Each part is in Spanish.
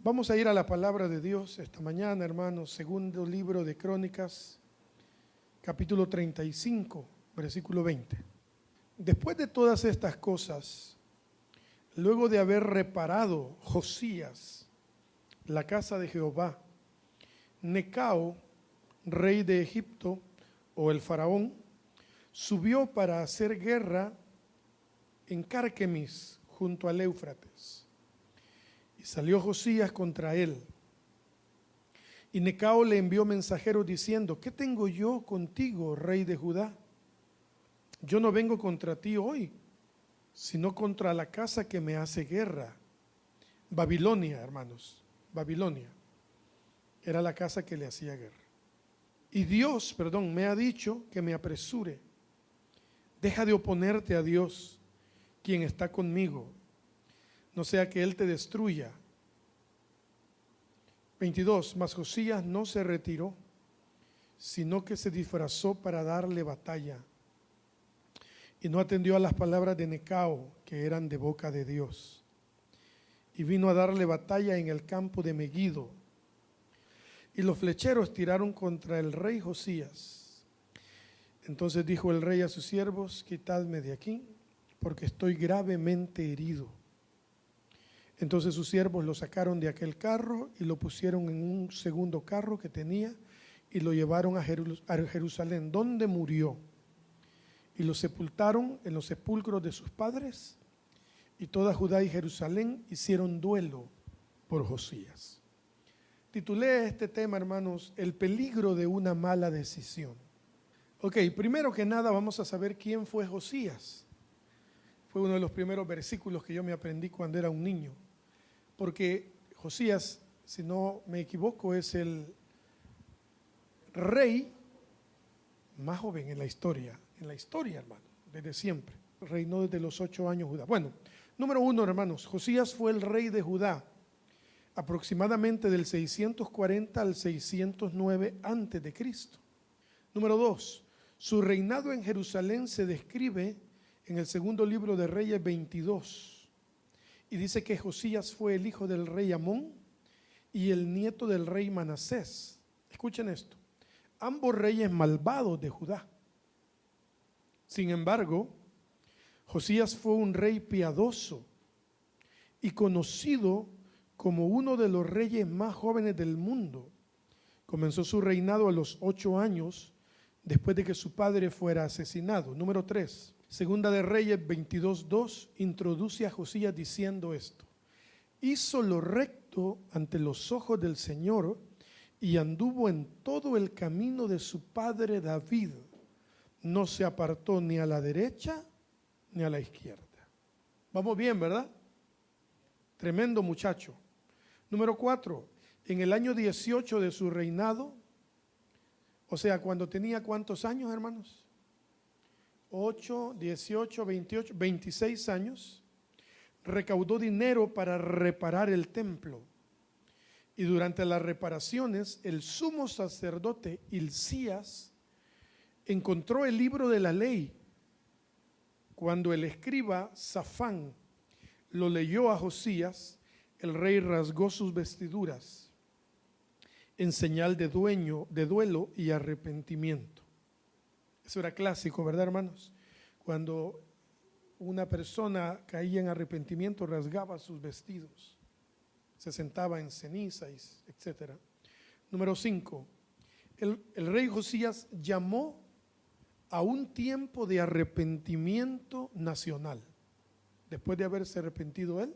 Vamos a ir a la palabra de Dios esta mañana, hermanos. Segundo libro de Crónicas, capítulo 35, versículo 20. Después de todas estas cosas, luego de haber reparado Josías la casa de Jehová, Necao, rey de Egipto, o el faraón, subió para hacer guerra en Carquemis, junto al Éufrates. Y salió Josías contra él. Y Necao le envió mensajeros diciendo: ¿qué tengo yo contigo, rey de Judá? Yo no vengo contra ti hoy, sino contra la casa que me hace guerra. Babilonia, hermanos, Babilonia era la casa que le hacía guerra. Y Dios, me ha dicho que me apresure. Deja de oponerte a Dios, quien está conmigo, no sea que Él te destruya. 22. Mas Josías no se retiró, sino que se disfrazó para darle batalla, y no atendió a las palabras de Necao, que eran de boca de Dios. Y vino a darle batalla en el campo de Megiddo. Y los flecheros tiraron contra el rey Josías. Entonces dijo el rey a sus siervos: quitadme de aquí, porque estoy gravemente herido. Entonces sus siervos lo sacaron de aquel carro y lo pusieron en un segundo carro que tenía y lo llevaron a Jerusalén, donde murió. Y lo sepultaron en los sepulcros de sus padres, y toda Judá y Jerusalén hicieron duelo por Josías. Titulé este tema, hermanos, el peligro de una mala decisión. Ok, primero que nada vamos a saber quién fue Josías. Fue uno de los primeros versículos que yo me aprendí cuando era un niño. Porque Josías, si no me equivoco, es el rey más joven en la historia, hermano, desde siempre. Reinó desde los 8 años Judá. Bueno, número 1, hermanos, Josías fue el rey de Judá, aproximadamente del 640 al 609 antes de Cristo. Número 2, su reinado en Jerusalén se describe en el segundo libro de Reyes 22. Y dice que Josías fue el hijo del rey Amón y el nieto del rey Manasés. Escuchen esto: ambos reyes malvados de Judá. Sin embargo, Josías fue un rey piadoso y conocido como uno de los reyes más jóvenes del mundo. Comenzó su reinado a los 8 años después de que su padre fuera asesinado. Número 3. Segunda de Reyes 22:2 introduce a Josías diciendo esto: hizo lo recto ante los ojos del Señor y anduvo en todo el camino de su padre David. No se apartó ni a la derecha ni a la izquierda. Vamos bien, ¿verdad? Tremendo muchacho. Número 4. En el año 18 de su reinado, o sea, cuando tenía ¿cuántos años, hermanos? 8, 18, 28, 26 años, recaudó dinero para reparar el templo. Y durante las reparaciones, el sumo sacerdote Hilcías encontró el libro de la ley. Cuando el escriba Safán lo leyó a Josías, el rey rasgó sus vestiduras en señal de duelo y arrepentimiento. Eso era clásico, ¿verdad, hermanos? Cuando una persona caía en arrepentimiento, rasgaba sus vestidos, se sentaba en ceniza, etc. Número 5. El rey Josías llamó a un tiempo de arrepentimiento nacional. Después de haberse arrepentido él,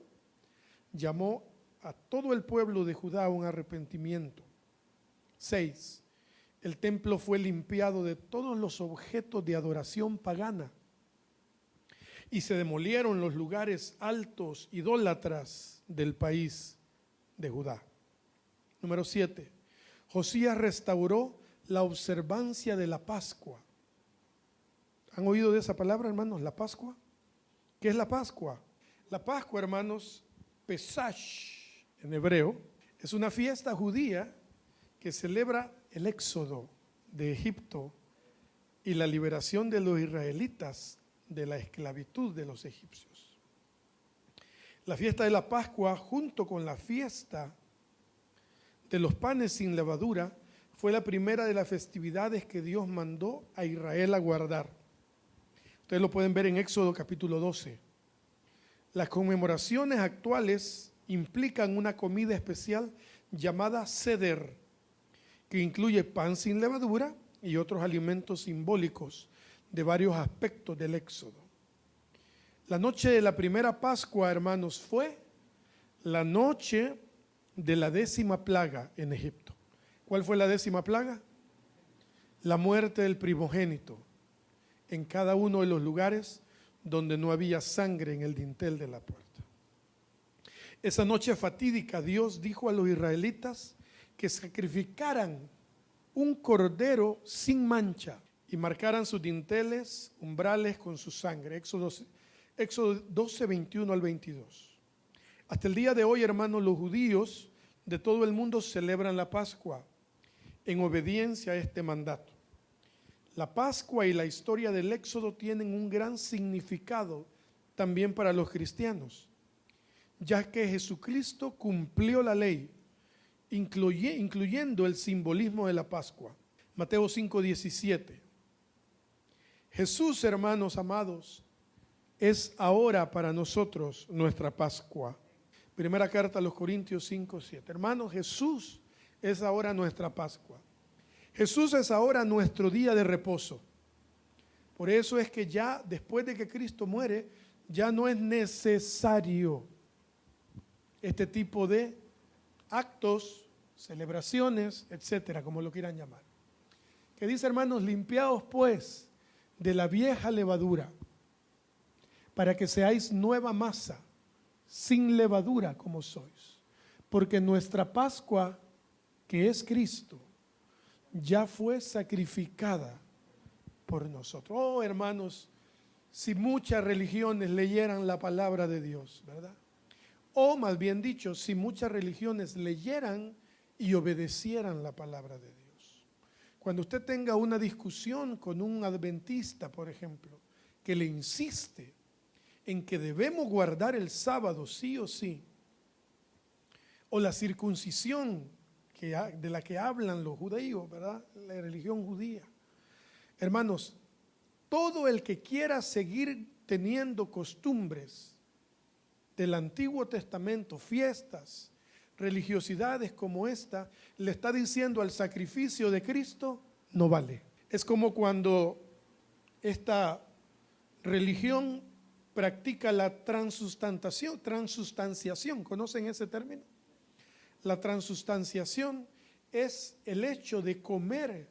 llamó a todo el pueblo de Judá a un arrepentimiento. 6. El templo fue limpiado de todos los objetos de adoración pagana y se demolieron los lugares altos idólatras del país de Judá. Número 7. Josías restauró la observancia de la Pascua. ¿Han oído de esa palabra, hermanos? La Pascua. ¿Qué es la Pascua? La Pascua, hermanos, Pesach en hebreo, es una fiesta judía que celebra el éxodo de Egipto y la liberación de los israelitas de la esclavitud de los egipcios. La fiesta de la Pascua, junto con la fiesta de los panes sin levadura fue la primera de las festividades que Dios mandó a Israel a guardar. Ustedes lo pueden ver en Éxodo capítulo 12. Las conmemoraciones actuales implican una comida especial llamada Seder, que incluye pan sin levadura y otros alimentos simbólicos de varios aspectos del Éxodo. La noche de la primera Pascua, hermanos, fue la noche de la 10ª plaga en Egipto. ¿Cuál fue la 10ª plaga? La muerte del primogénito en cada uno de los lugares donde no había sangre en el dintel de la puerta. Esa noche fatídica, Dios dijo a los israelitas que sacrificaran un cordero sin mancha y marcaran sus dinteles, umbrales con su sangre. Éxodo 12, 21 al 22. Hasta el día de hoy, hermanos, los judíos de todo el mundo celebran la Pascua en obediencia a este mandato. La Pascua y la historia del Éxodo tienen un gran significado también para los cristianos, ya que Jesucristo cumplió la ley, incluyendo el simbolismo de la Pascua. Mateo 5:17. Jesús, hermanos amados, es ahora para nosotros nuestra Pascua. Primera carta a los Corintios 5:7. Hermanos, Jesús es ahora nuestra Pascua. Jesús es ahora nuestro día de reposo. Por eso es que ya después de que Cristo muere, ya no es necesario este tipo de actos, celebraciones, etcétera, como lo quieran llamar. Que dice, hermanos, limpiaos pues de la vieja levadura, para que seáis nueva masa, sin levadura como sois. Porque nuestra Pascua, que es Cristo, ya fue sacrificada por nosotros. Oh, hermanos, si muchas religiones leyeran la palabra de Dios, ¿verdad? O más bien dicho, si muchas religiones leyeran y obedecieran la palabra de Dios. Cuando usted tenga una discusión con un adventista, por ejemplo, que le insiste en que debemos guardar el sábado sí o sí, o la circuncisión de la que hablan los judíos, ¿verdad? La religión judía. Hermanos, todo el que quiera seguir teniendo costumbres del Antiguo Testamento, fiestas, religiosidades como esta, le está diciendo al sacrificio de Cristo, no vale. Es como cuando esta religión practica la transustanciación. ¿Conocen ese término? La transustanciación es el hecho de comer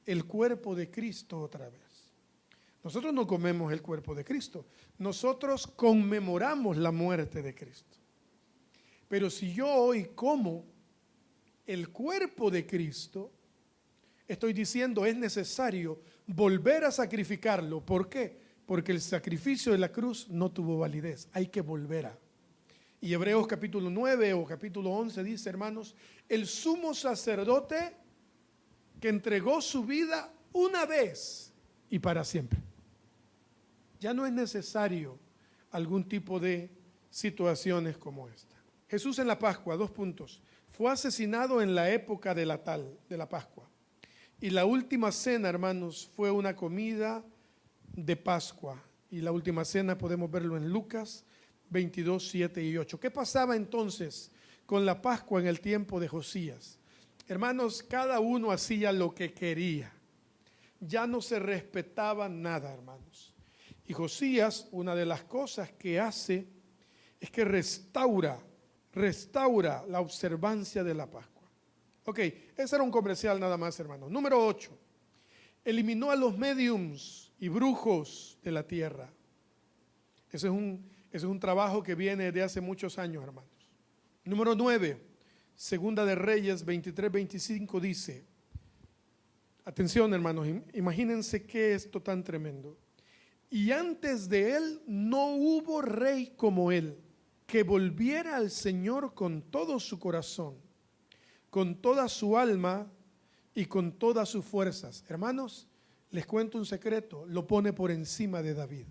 el cuerpo de Cristo otra vez. Nosotros no comemos el cuerpo de Cristo, nosotros conmemoramos la muerte de Cristo. Pero si yo hoy como el cuerpo de Cristo, estoy diciendo es necesario volver a sacrificarlo. ¿Por qué? Porque el sacrificio de la cruz no tuvo validez, hay que volver a. Y Hebreos capítulo 9 o capítulo 11 dice, hermanos, el sumo sacerdote que entregó su vida una vez y para siempre. Ya no es necesario algún tipo de situaciones como esta. Jesús en la Pascua, 2 puntos. Fue asesinado en la época de la Pascua. Y la última cena, hermanos, fue una comida de Pascua. Y la última cena podemos verlo en Lucas 22, 7 y 8. ¿Qué pasaba entonces con la Pascua en el tiempo de Josías? Hermanos, cada uno hacía lo que quería. Ya no se respetaba nada, hermanos. Y Josías, una de las cosas que hace es que restaura la observancia de la Pascua. Ok, ese era un comercial nada más, hermanos. Número 8. Eliminó a los médiums y brujos de la tierra. Ese es un trabajo que viene de hace muchos años, hermanos. Número 9, Segunda de Reyes 23, 25 dice, atención, hermanos, imagínense qué es esto tan tremendo. Y antes de él no hubo rey como él, que volviera al Señor con todo su corazón, con toda su alma y con todas sus fuerzas. Hermanos, les cuento un secreto, lo pone por encima de David.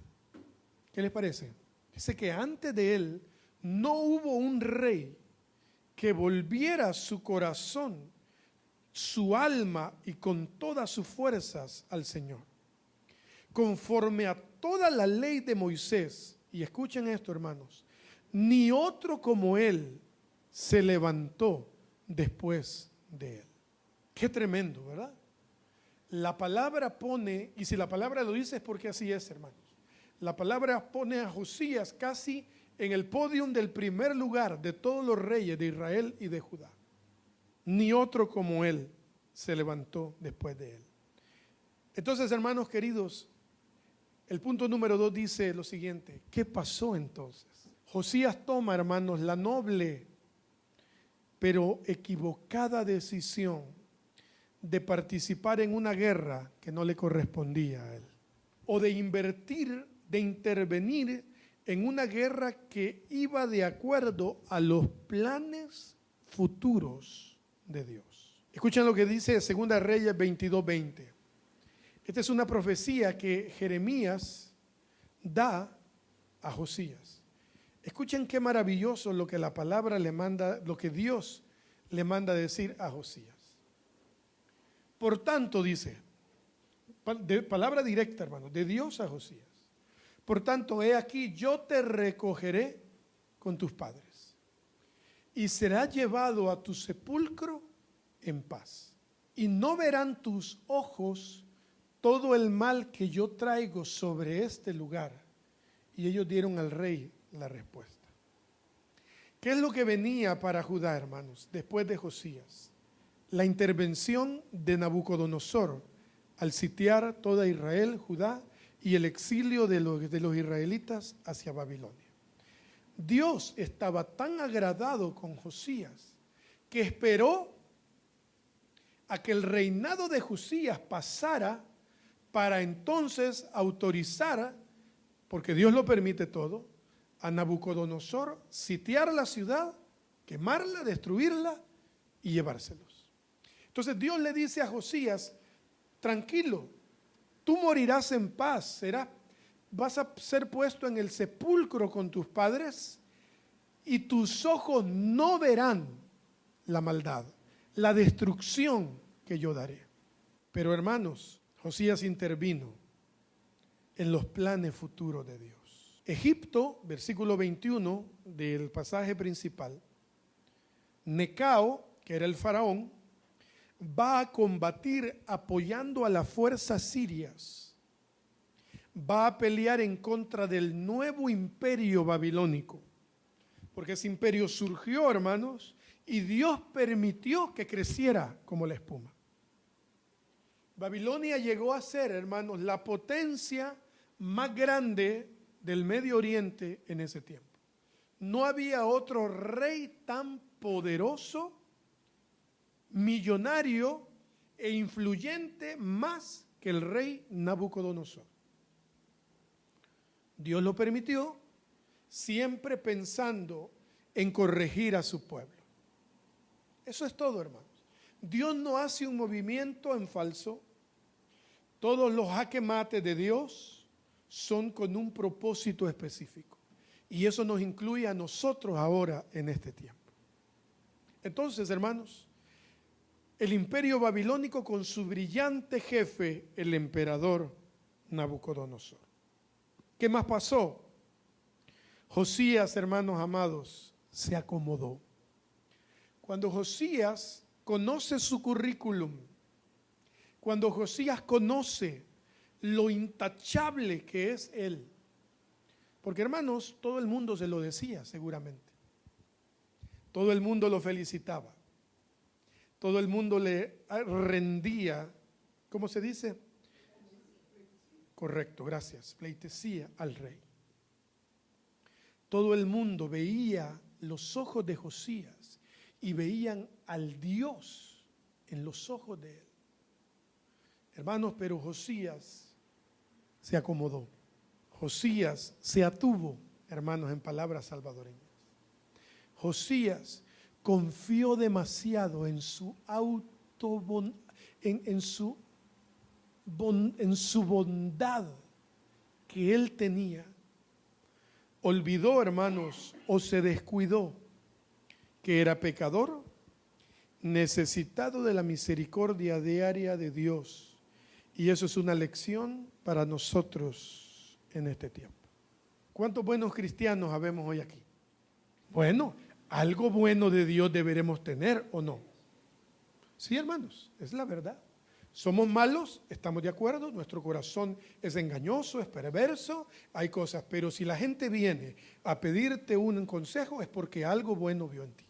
¿Qué les parece? Dice que antes de él no hubo un rey que volviera su corazón, su alma y con todas sus fuerzas al Señor, conforme a toda la ley de Moisés. Y escuchen esto, hermanos, ni otro como él se levantó después de él. Qué tremendo, ¿verdad? La palabra pone, y si la palabra lo dice es porque así es, hermanos. La palabra pone a Josías casi en el podium del primer lugar de todos los reyes de Israel y de Judá. Ni otro como él se levantó después de él. Entonces, hermanos queridos, el punto número 2 dice lo siguiente: ¿qué pasó entonces? Josías toma, hermanos, la noble pero equivocada decisión de participar en una guerra que no le correspondía a él, o de invertir, de intervenir en una guerra que iba de acuerdo a los planes futuros de Dios. Escuchen lo que dice 2 Reyes 22:20. Esta es una profecía que Jeremías da a Josías. Escuchen qué maravilloso lo que la palabra le manda, lo que Dios le manda decir a Josías. Por tanto, dice, de palabra directa, hermano, de Dios a Josías. Por tanto, he aquí, yo te recogeré con tus padres y serás llevado a tu sepulcro en paz. Y no verán tus ojos todo el mal que yo traigo sobre este lugar. Y ellos dieron al rey la respuesta. ¿Qué es lo que venía para Judá, hermanos, después de Josías? La intervención de Nabucodonosor al sitiar toda Israel, Judá, y el exilio de los israelitas hacia Babilonia. Dios estaba tan agradado con Josías que esperó a que el reinado de Josías pasara para entonces autorizar, porque Dios lo permite todo, a Nabucodonosor sitiar la ciudad, quemarla, destruirla y llevárselos. Entonces Dios le dice a Josías: tranquilo, tú morirás en paz, vas a ser puesto en el sepulcro con tus padres y tus ojos no verán la maldad, la destrucción que yo daré. Pero hermanos, Josías intervino en los planes futuros de Dios. Egipto, versículo 21 del pasaje principal, Necao, que era el faraón, va a combatir apoyando a las fuerzas sirias. Va a pelear en contra del nuevo imperio babilónico. Porque ese imperio surgió, hermanos, y Dios permitió que creciera como la espuma. Babilonia llegó a ser, hermanos, la potencia más grande del Medio Oriente en ese tiempo. No había otro rey tan poderoso, millonario e influyente más que el rey Nabucodonosor. Dios lo permitió, siempre pensando en corregir a su pueblo. Eso es todo, hermanos. Dios no hace un movimiento en falso. Todos los jaque mate de Dios son con un propósito específico. Y eso nos incluye a nosotros ahora en este tiempo. Entonces, hermanos, el imperio babilónico con su brillante jefe, el emperador Nabucodonosor. ¿Qué más pasó? Josías, hermanos amados, se acomodó. Cuando Josías conoce su currículum, cuando Josías conoce lo intachable que es él, porque hermanos, todo el mundo se lo decía seguramente, todo el mundo lo felicitaba, todo el mundo le rendía, ¿cómo se dice? Correcto, gracias, pleitesía al rey. Todo el mundo veía los ojos de Josías y veían al Dios en los ojos de él. Hermanos, pero Josías se acomodó. Josías se atuvo, hermanos, en palabras salvadoreñas. Josías confió demasiado en su en su bondad que él tenía. Olvidó, hermanos, o se descuidó que era pecador, necesitado de la misericordia diaria de Dios. Y eso es una lección para nosotros en este tiempo. ¿Cuántos buenos cristianos habemos hoy aquí? Bueno, algo bueno de Dios deberemos tener, ¿o no? Sí, hermanos, es la verdad. Somos malos, estamos de acuerdo, nuestro corazón es engañoso, es perverso, hay cosas, pero si la gente viene a pedirte un consejo es porque algo bueno vio en ti.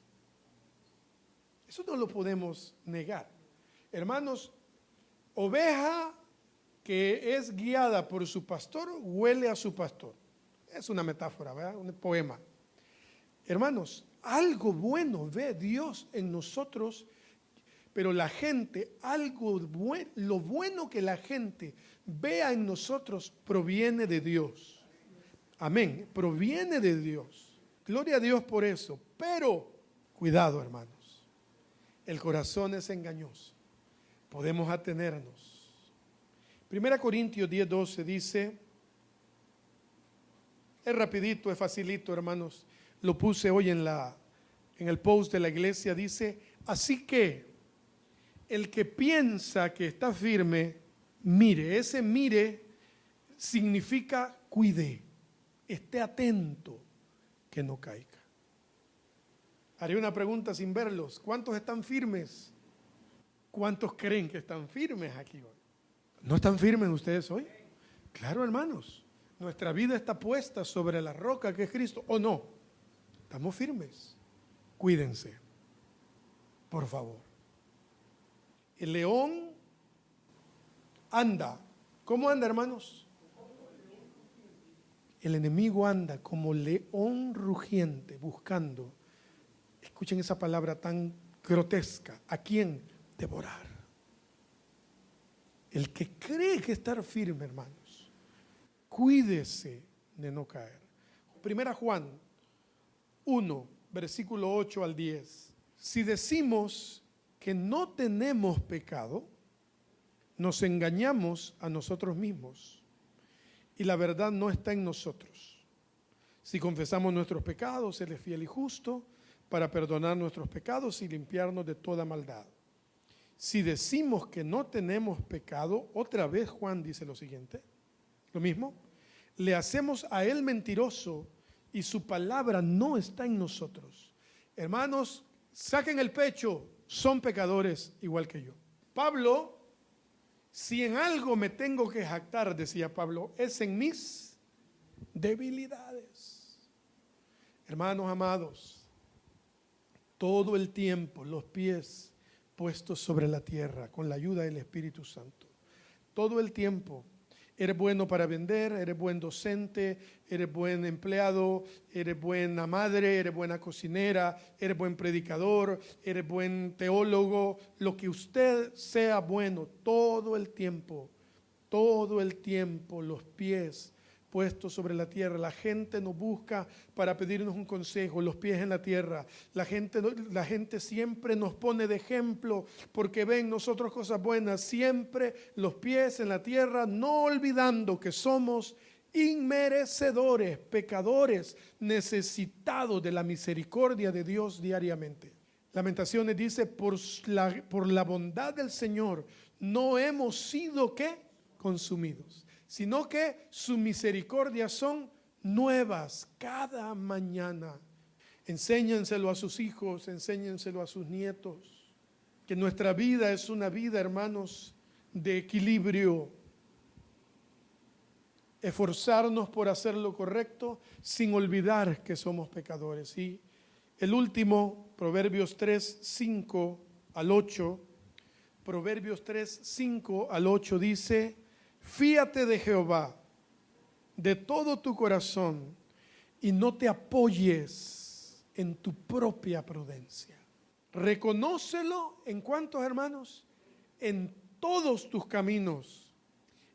Eso no lo podemos negar. Hermanos, oveja que es guiada por su pastor huele a su pastor. Es una metáfora, ¿verdad? Un poema. Hermanos, algo bueno ve Dios en nosotros, pero la gente, lo bueno que la gente vea en nosotros proviene de Dios. Amén, proviene de Dios. Gloria a Dios por eso. Pero, cuidado, hermanos, el corazón es engañoso. Podemos atenernos. 1 Corintios 10:12 dice, es rapidito, es facilito, hermanos. Lo puse hoy en el post de la iglesia, dice, así que el que piensa que está firme, mire. Ese mire significa cuide, esté atento, que no caiga. Haré una pregunta sin verlos. ¿Cuántos están firmes? ¿Cuántos creen que están firmes aquí hoy? ¿No están firmes ustedes hoy? Claro, hermanos. Nuestra vida está puesta sobre la roca que es Cristo, ¿o no? Estamos firmes. Cuídense, por favor. El león anda. ¿Cómo anda, hermanos? El enemigo anda como león rugiente buscando, escuchen esa palabra tan grotesca, ¿a quién? Devorar. El que cree que estar firme, hermanos, cuídese de no caer. 1 Juan 1, versículo 8 al 10. Si decimos que no tenemos pecado, nos engañamos a nosotros mismos y la verdad no está en nosotros. Si confesamos nuestros pecados, Él es fiel y justo para perdonar nuestros pecados y limpiarnos de toda maldad. Si decimos que no tenemos pecado, otra vez Juan dice lo siguiente, lo mismo, le hacemos a Él mentiroso y su palabra no está en nosotros. Hermanos, saquen el pecho, son pecadores igual que yo. Pablo, si en algo me tengo que jactar, decía Pablo, es en mis debilidades. Hermanos amados, todo el tiempo los pies puestos sobre la tierra con la ayuda del Espíritu Santo. Todo el tiempo. Eres bueno para vender, eres buen docente, eres buen empleado, eres buena madre, eres buena cocinera, eres buen predicador, eres buen teólogo. Lo que usted sea bueno, todo el tiempo, los pies puestos sobre la tierra. La gente nos busca para pedirnos un consejo, los pies en la tierra. La gente siempre nos pone de ejemplo porque ven nosotros cosas buenas. Siempre los pies en la tierra, no olvidando que somos inmerecedores, pecadores, necesitados de la misericordia de Dios diariamente. Lamentaciones dice, por la bondad del Señor no hemos sido, ¿qué? Consumidos, sino que sus misericordias son nuevas cada mañana. Enséñenselo a sus hijos, enséñenselo a sus nietos, que nuestra vida es una vida, hermanos, de equilibrio. Esforzarnos por hacer lo correcto sin olvidar que somos pecadores. Y el último, Proverbios 3, 5 al 8, Proverbios 3, 5 al 8 dice, fíate de Jehová de todo tu corazón y no te apoyes en tu propia prudencia. Reconócelo en cuántos, hermanos, en todos tus caminos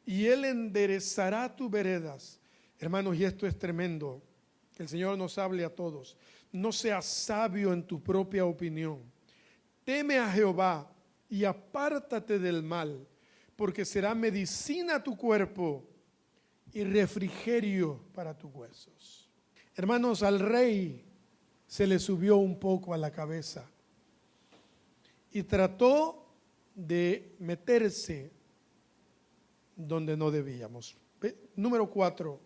y Él enderezará tus veredas. Hermanos, y esto es tremendo, que el Señor nos hable a todos. No seas sabio en tu propia opinión. Teme a Jehová y apártate del mal, porque será medicina a tu cuerpo y refrigerio para tus huesos. Hermanos, al rey se le subió un poco a la cabeza y trató de meterse donde no debíamos. Número 4.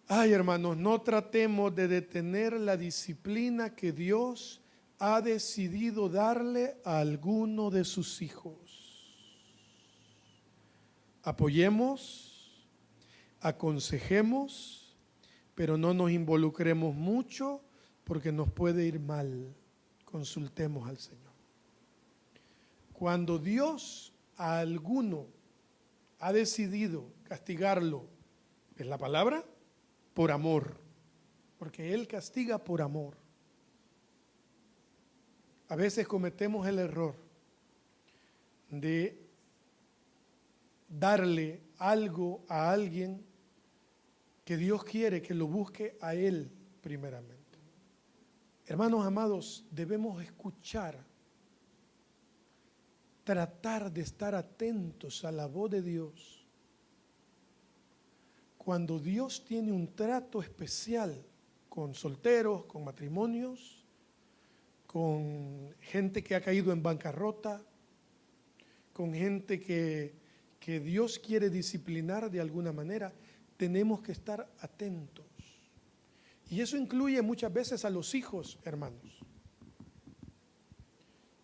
Ay, hermanos, no tratemos de detener la disciplina que Dios ha decidido darle a alguno de sus hijos. Apoyemos, aconsejemos, pero no nos involucremos mucho porque nos puede ir mal. Consultemos al Señor. Cuando Dios a alguno ha decidido castigarlo, ¿es la palabra? Por amor, porque Él castiga por amor. A veces cometemos el error de darle algo a alguien que Dios quiere que lo busque a Él primeramente. Hermanos amados, debemos escuchar, tratar de estar atentos a la voz de Dios. Cuando Dios tiene un trato especial con solteros, con matrimonios, con gente que ha caído en bancarrota, con gente que Dios quiere disciplinar de alguna manera, tenemos que estar atentos. Y eso incluye muchas veces a los hijos, hermanos.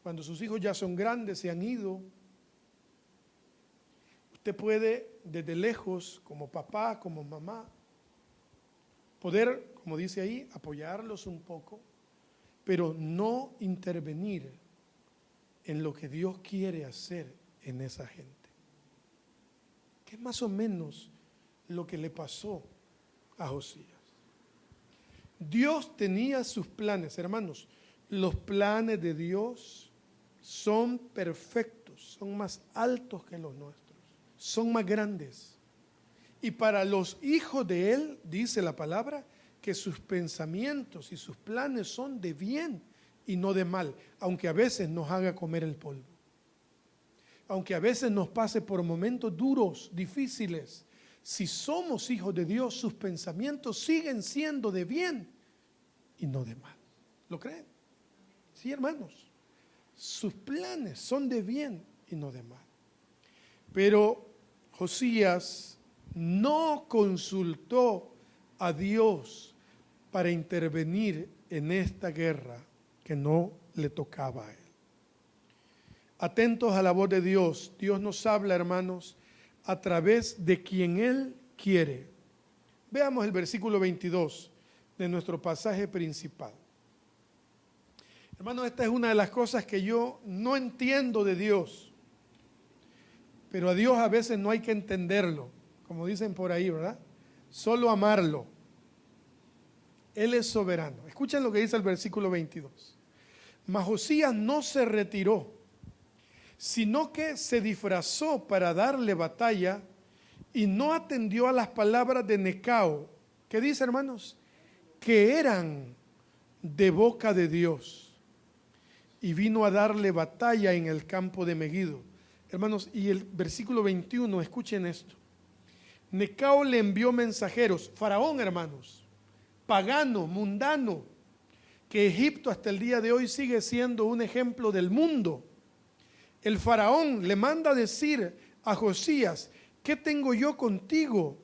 Cuando sus hijos ya son grandes, se han ido, usted puede desde lejos, como papá, como mamá, poder, como dice ahí, apoyarlos un poco, pero no intervenir en lo que Dios quiere hacer en esa gente. Que es más o menos lo que le pasó a Josías. Dios tenía sus planes, hermanos. Los planes de Dios son perfectos, son más altos que los nuestros, son más grandes. Y para los hijos de Él, dice la palabra, que sus pensamientos y sus planes son de bien y no de mal, aunque a veces nos haga comer el polvo. Aunque a veces nos pase por momentos duros, difíciles, si somos hijos de Dios, sus pensamientos siguen siendo de bien y no de mal. ¿Lo creen? Sí, hermanos. Sus planes son de bien y no de mal. Pero Josías no consultó a Dios para intervenir en esta guerra que no le tocaba a él. Atentos a la voz de Dios. Dios nos habla, hermanos, a través de quien Él quiere. Veamos el versículo 22 de nuestro pasaje principal. Hermanos, esta es una de las cosas que yo no entiendo de Dios. Pero a Dios a veces no hay que entenderlo, como dicen por ahí, ¿verdad? Solo amarlo. Él es soberano. Escuchen lo que dice el versículo 22. Mas Josías no se retiró, sino que se disfrazó para darle batalla y no atendió a las palabras de Necao. ¿Qué dice, hermanos? Que eran de boca de Dios. Y vino a darle batalla en el campo de Megido. Hermanos, y el versículo 21, escuchen esto. Necao le envió mensajeros, faraón, hermanos, pagano, mundano, que Egipto hasta el día de hoy sigue siendo un ejemplo del mundo. El faraón le manda decir a Josías: ¿qué tengo yo contigo,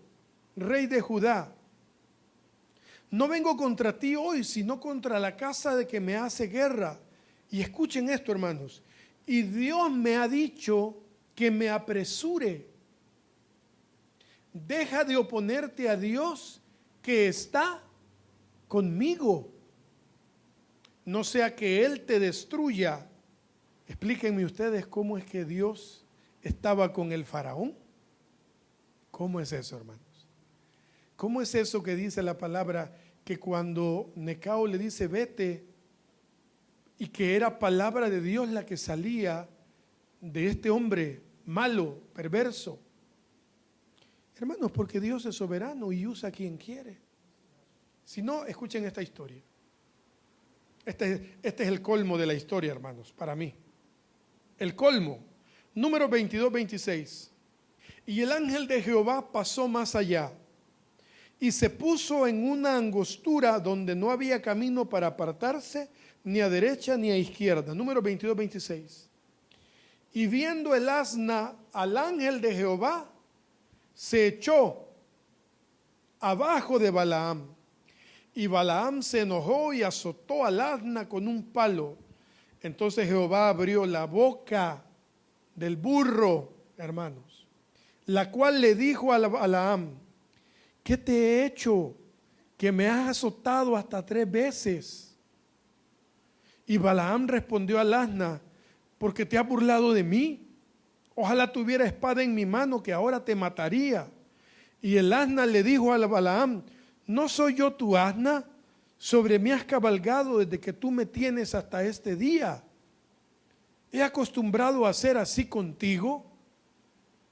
rey de Judá? No vengo contra ti hoy, sino contra la casa de que me hace guerra. Y escuchen esto, hermanos. Y Dios me ha dicho que me apresure. Deja de oponerte a Dios que está conmigo. No sea que Él te destruya. Explíquenme ustedes cómo es que Dios estaba con el faraón. ¿Cómo es eso, hermanos? ¿Cómo es eso que dice la palabra que cuando Necao le dice vete y que era palabra de Dios la que salía de este hombre malo, perverso? Hermanos, porque Dios es soberano y usa a quien quiere. Si no, escuchen esta historia. Este es el colmo de la historia, hermanos, para mí. El colmo, número 22-26. Y el ángel de Jehová pasó más allá y se puso en una angostura donde no había camino para apartarse, ni a derecha ni a izquierda. Número 22, 26. Y viendo el asna al ángel de Jehová, se echó abajo de Balaam. Y Balaam se enojó y azotó al asna con un palo. Entonces Jehová abrió la boca del burro, hermanos, la cual le dijo a Balaam: ¿qué te he hecho que me has azotado hasta 3 veces? Y Balaam respondió al asna: porque te has burlado de mí. Ojalá tuviera espada en mi mano, que ahora te mataría. Y el asna le dijo a Balaam: ¿no soy yo tu asna? Sobre mí has cabalgado desde que tú me tienes hasta este día. ¿He acostumbrado a hacer así contigo?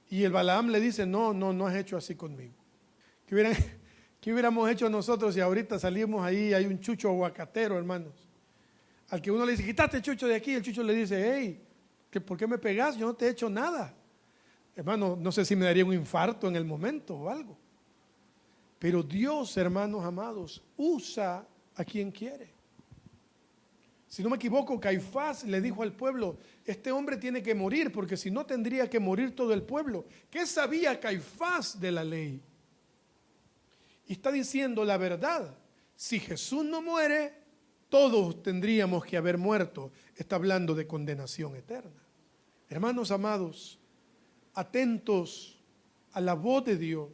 Y el Balaam le dice: no has hecho así conmigo. ¿Qué hubiéramos hecho nosotros si ahorita salimos ahí, hay un chucho aguacatero, hermanos? Al que uno le dice: quítate, chucho, de aquí. El chucho le dice: hey, ¿por qué me pegas? Yo no te he hecho nada. Hermano, no sé si me daría un infarto en el momento o algo. Pero Dios, hermanos amados, usa a quien quiere. Si no me equivoco, Caifás le dijo al pueblo: este hombre tiene que morir, porque si no tendría que morir todo el pueblo. ¿Qué sabía Caifás de la ley? Y está diciendo la verdad. Si Jesús no muere, todos tendríamos que haber muerto. Está hablando de condenación eterna. Hermanos amados, atentos a la voz de Dios.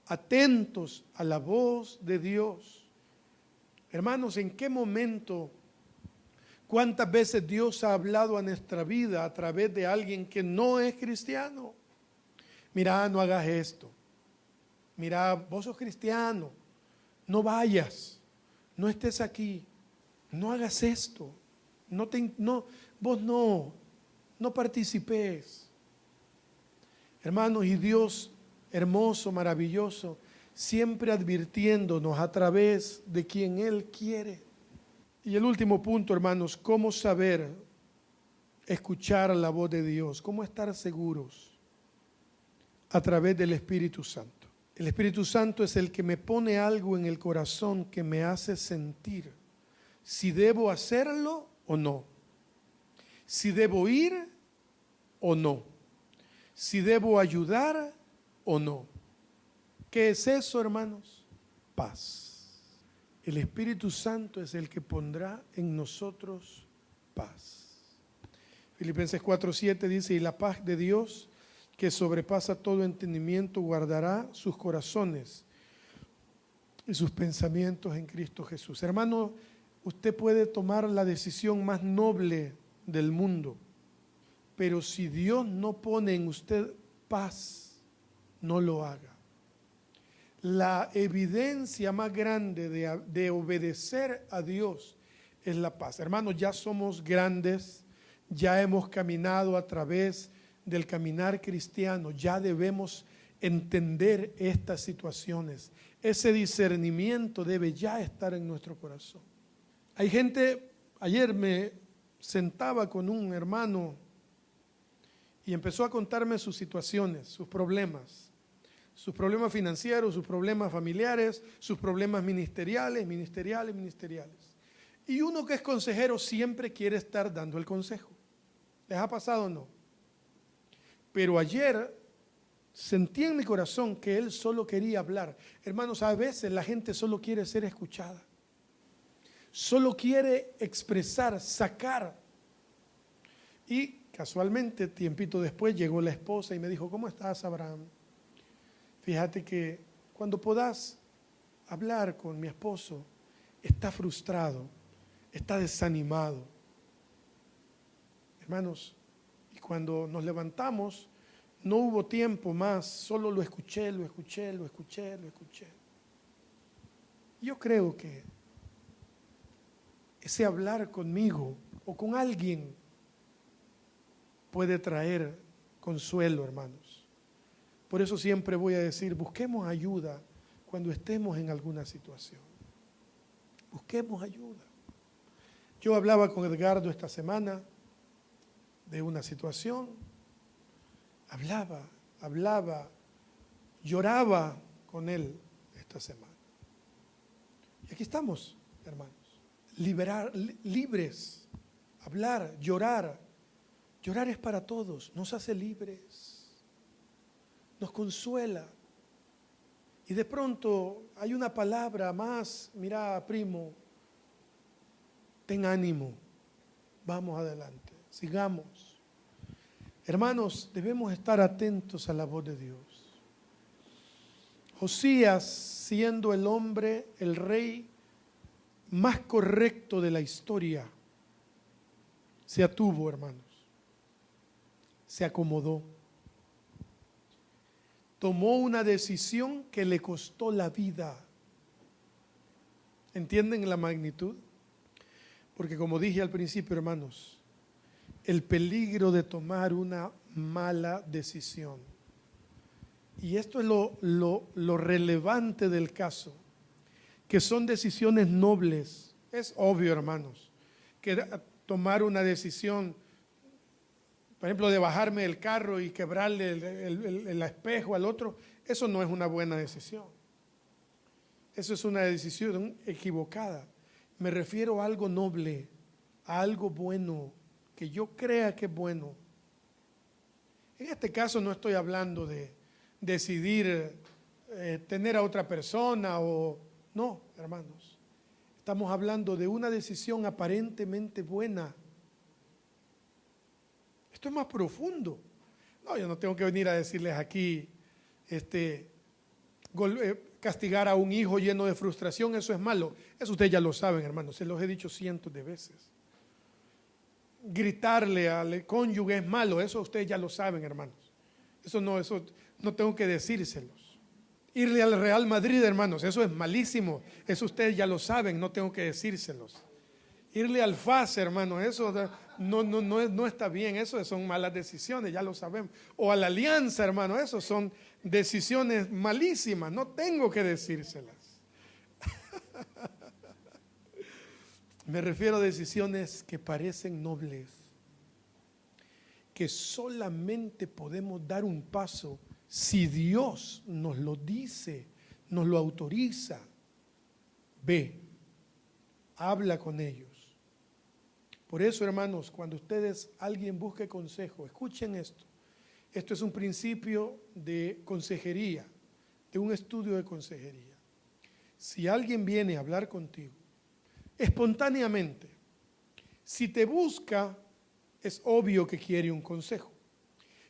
Atentos a la voz de Dios. Hermanos, ¿en qué momento, cuántas veces Dios ha hablado a nuestra vida a través de alguien que no es cristiano? Mira, no hagas esto. Mira, vos sos cristiano, no vayas, no estés aquí, no hagas esto, vos no participes. Hermanos, y Dios hermoso, maravilloso, siempre advirtiéndonos a través de quien Él quiere. Y el último punto, hermanos: cómo saber escuchar la voz de Dios, cómo estar seguros a través del Espíritu Santo. El Espíritu Santo es el que me pone algo en el corazón que me hace sentir si debo hacerlo o no, si debo ir o no, si debo ayudar o no. ¿Qué es eso, hermanos? Paz. El Espíritu Santo es el que pondrá en nosotros paz. Filipenses 4:7 dice: y la paz de Dios, que sobrepasa todo entendimiento, guardará sus corazones y sus pensamientos en Cristo Jesús. Hermano, usted puede tomar la decisión más noble del mundo, pero si Dios no pone en usted paz, no lo haga. La evidencia más grande de obedecer a Dios es la paz. Hermanos, ya somos grandes, ya hemos caminado a través del caminar cristiano, ya debemos entender estas situaciones. Ese discernimiento debe ya estar en nuestro corazón. Hay gente, ayer me sentaba con un hermano y empezó a contarme sus situaciones, sus problemas financieros, sus problemas familiares, sus problemas ministeriales. Y uno que es consejero siempre quiere estar dando el consejo. ¿Les ha pasado o no? Pero ayer sentí en mi corazón que él solo quería hablar. Hermanos, a veces la gente solo quiere ser escuchada. Solo quiere expresar, sacar. Y casualmente, tiempito después, llegó la esposa y me dijo: ¿cómo estás, Abraham? Fíjate que cuando podás hablar con mi esposo, está frustrado, está desanimado. Hermanos, y cuando nos levantamos, no hubo tiempo más, solo lo escuché. Yo creo que ese hablar conmigo o con alguien puede traer consuelo, hermanos. Por eso siempre voy a decir: busquemos ayuda cuando estemos en alguna situación. Busquemos ayuda. Yo hablaba con Edgardo esta semana de una situación. Hablaba, lloraba con Él esta semana. Y aquí estamos, hermanos, libres, hablar, llorar. Llorar es para todos, nos hace libres, nos consuela. Y de pronto hay una palabra más, mira, primo, ten ánimo, vamos adelante, sigamos. Hermanos, debemos estar atentos a la voz de Dios. Josías, siendo el hombre, el rey más correcto de la historia, se atuvo, hermanos, se acomodó. Tomó una decisión que le costó la vida. ¿Entienden la magnitud? Porque como dije al principio, hermanos, el peligro de tomar una mala decisión. Y esto es lo relevante del caso, que son decisiones nobles. Es obvio, hermanos, que tomar una decisión, por ejemplo, de bajarme del carro y quebrarle el espejo al otro, eso no es una buena decisión. Eso es una decisión equivocada. Me refiero a algo noble, a algo bueno, que yo crea que es bueno. En este caso no estoy hablando de decidir tener a otra persona o no, hermanos. Estamos hablando de una decisión aparentemente buena. Esto es más profundo. No, yo no tengo que venir a decirles aquí, castigar a un hijo lleno de frustración, eso es malo. Eso ustedes ya lo saben, hermanos, se los he dicho cientos de veces. Gritarle al cónyuge es malo, eso ustedes ya lo saben, hermanos. Eso no tengo que decírselos. Irle al Real Madrid, hermanos, eso es malísimo. Eso ustedes ya lo saben, no tengo que decírselos. Irle al FAS, hermanos, eso no está bien, eso son malas decisiones, ya lo sabemos. O a la Alianza, hermano, eso son decisiones malísimas, no tengo que decírselas. Me refiero a decisiones que parecen nobles, que solamente podemos dar un paso si Dios nos lo dice, nos lo autoriza. Ve, habla con ellos. Por eso, hermanos, cuando alguien busque consejo, escuchen esto. Esto es un principio de consejería, de un estudio de consejería. Si alguien viene a hablar contigo, espontáneamente, si te busca, es obvio que quiere un consejo.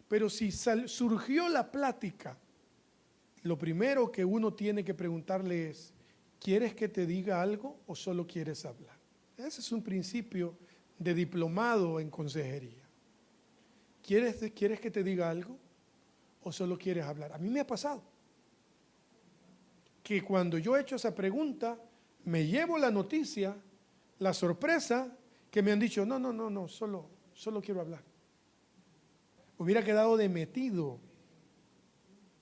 Pero si surgió la plática, lo primero que uno tiene que preguntarle es, ¿quieres que te diga algo o solo quieres hablar? Ese es un principio de diplomado en consejería. ¿Quieres que te diga algo o solo quieres hablar? A mí me ha pasado que cuando yo he hecho esa pregunta, me llevo la noticia, la sorpresa, que me han dicho, no, solo quiero hablar. Hubiera quedado de metido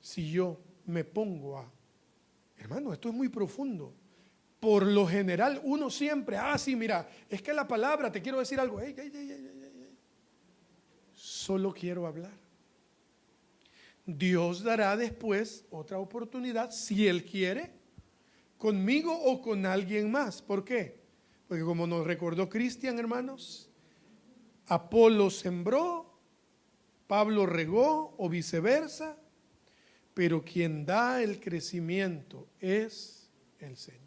si yo me pongo hermano, esto es muy profundo. Por lo general, uno siempre, sí, mira, es que la palabra, te quiero decir algo, solo quiero hablar. Dios dará después otra oportunidad, si Él quiere, conmigo o con alguien más. ¿Por qué? Porque como nos recordó Cristian, hermanos, Apolo sembró, Pablo regó o viceversa, pero quien da el crecimiento es el Señor.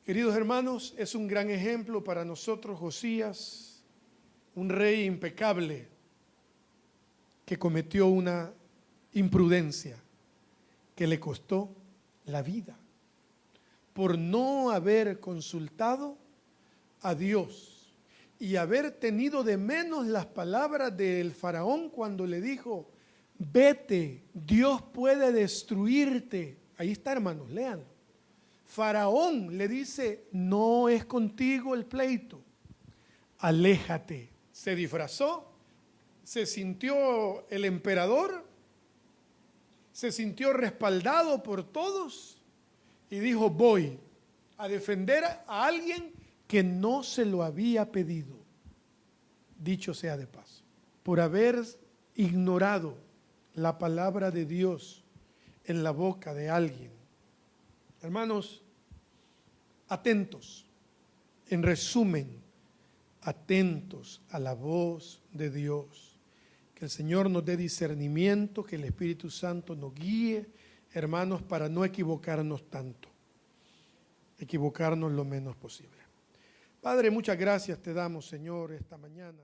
Queridos hermanos, es un gran ejemplo para nosotros Josías, un rey impecable que cometió una imprudencia que le costó la vida por no haber consultado a Dios y haber tenido de menos las palabras del faraón cuando le dijo, vete, Dios puede destruirte. Ahí está, hermanos, lean. Faraón le dice, no es contigo el pleito, aléjate. Se disfrazó, se sintió el emperador, se sintió respaldado por todos y dijo, voy a defender a alguien que no se lo había pedido. Dicho sea de paso, por haber ignorado la palabra de Dios en la boca de alguien. Hermanos, atentos. En resumen, atentos a la voz de Dios. Que el Señor nos dé discernimiento, que el Espíritu Santo nos guíe, hermanos, para no equivocarnos tanto. Equivocarnos lo menos posible. Padre, muchas gracias te damos, Señor, esta mañana.